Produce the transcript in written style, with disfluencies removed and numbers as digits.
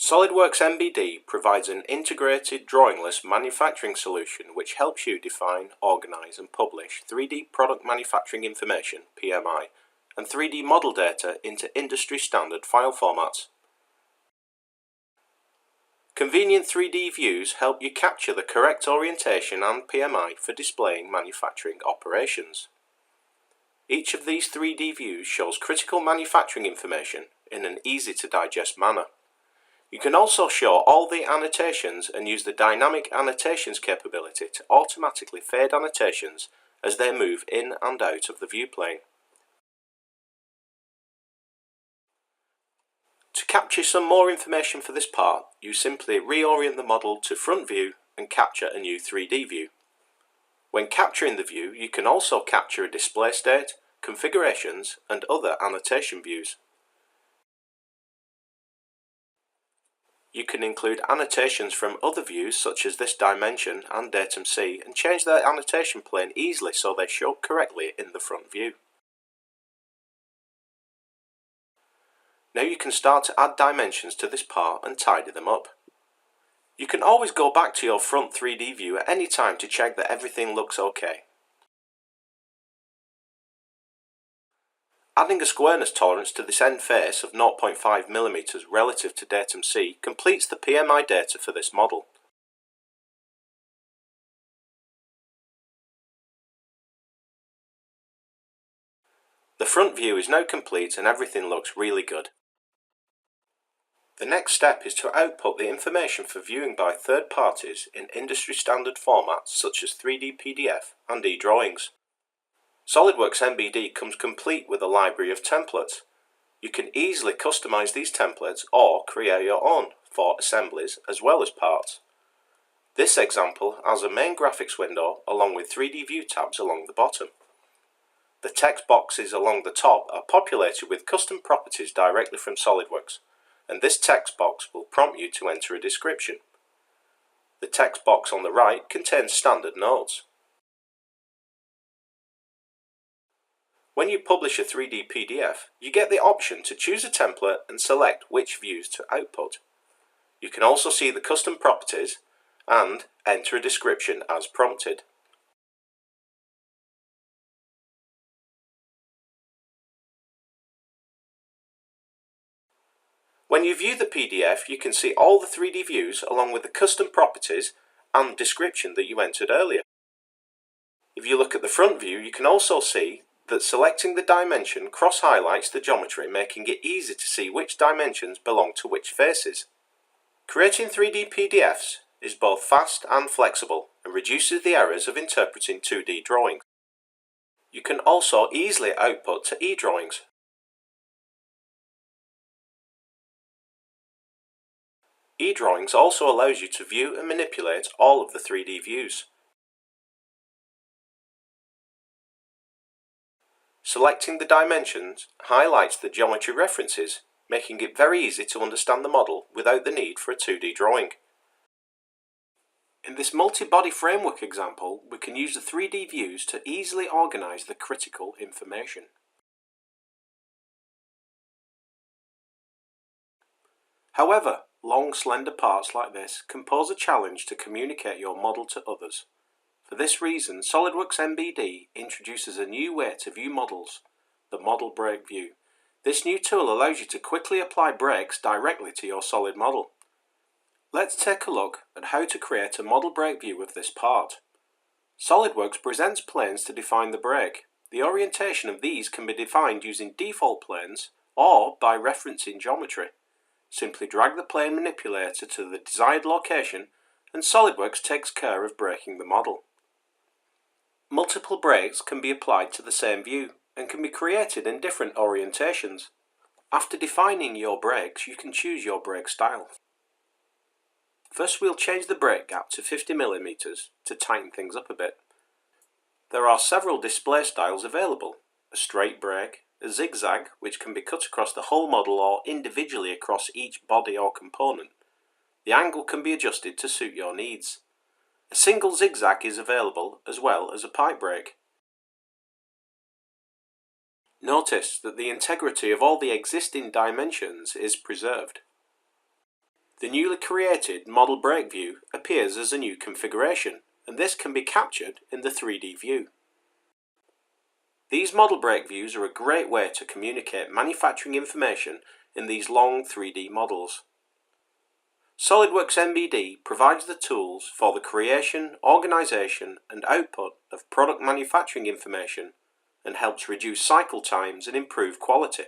SOLIDWORKS MBD provides an integrated drawingless manufacturing solution which helps you define, organize and publish 3D product manufacturing information (PMI) and 3D model data into industry standard file formats. Convenient 3D views help you capture the correct orientation and PMI for displaying manufacturing operations. Each of these 3D views shows critical manufacturing information in an easy-to-digest manner. You can also show all the annotations and use the dynamic annotations capability to automatically fade annotations as they move in and out of the view plane. To capture some more information for this part, you simply reorient the model to front view and capture a new 3D view. When capturing the view, you can also capture a display state, configurations and other annotation views. You can include annotations from other views such as this dimension and datum C and change their annotation plane easily so they show up correctly in the front view. Now you can start to add dimensions to this part and tidy them up. You can always go back to your front 3D view at any time to check that everything looks okay. Adding a squareness tolerance to this end face of 0.5 mm relative to datum C completes the PMI data for this model. The front view is now complete and everything looks really good. The next step is to output the information for viewing by third parties in industry standard formats such as 3D PDF and e-drawings. SOLIDWORKS MBD comes complete with a library of templates. You can easily customize these templates or create your own for assemblies as well as parts. This example has a main graphics window along with 3D view tabs along the bottom. The text boxes along the top are populated with custom properties directly from SOLIDWORKS, and this text box will prompt you to enter a description. The text box on the right contains standard notes. When you publish a 3D PDF, you get the option to choose a template and select which views to output. You can also see the custom properties and enter a description as prompted. When you view the PDF, you can see all the 3D views along with the custom properties and description that you entered earlier. If you look at the front view, you can also see that selecting the dimension cross-highlights the geometry, making it easy to see which dimensions belong to which faces. Creating 3D PDFs is both fast and flexible and reduces the errors of interpreting 2D drawings. You can also easily output to e-drawings. E-drawings also allows you to view and manipulate all of the 3D views. Selecting the dimensions highlights the geometry references, making it very easy to understand the model without the need for a 2D drawing. In this multi-body framework example, we can use the 3D views to easily organize the critical information. However, long slender parts like this can pose a challenge to communicate your model to others. For this reason, SOLIDWORKS MBD introduces a new way to view models, the Model Break View. This new tool allows you to quickly apply breaks directly to your solid model. Let's take a look at how to create a model break view of this part. SOLIDWORKS presents planes to define the break. The orientation of these can be defined using default planes or by referencing geometry. Simply drag the plane manipulator to the desired location and SOLIDWORKS takes care of breaking the model. Multiple breaks can be applied to the same view and can be created in different orientations. After defining your breaks, you can choose your break style. First, we'll change the break gap to 50 mm to tighten things up a bit. There are several display styles available: a straight break, a zigzag, which can be cut across the whole model or individually across each body or component. The angle can be adjusted to suit your needs. A single zigzag is available as well as a pipe break. Notice that the integrity of all the existing dimensions is preserved. The newly created model break view appears as a new configuration, and this can be captured in the 3D view. These model break views are a great way to communicate manufacturing information in these long 3D models. SOLIDWORKS MBD provides the tools for the creation, organisation and output of product manufacturing information and helps reduce cycle times and improve quality.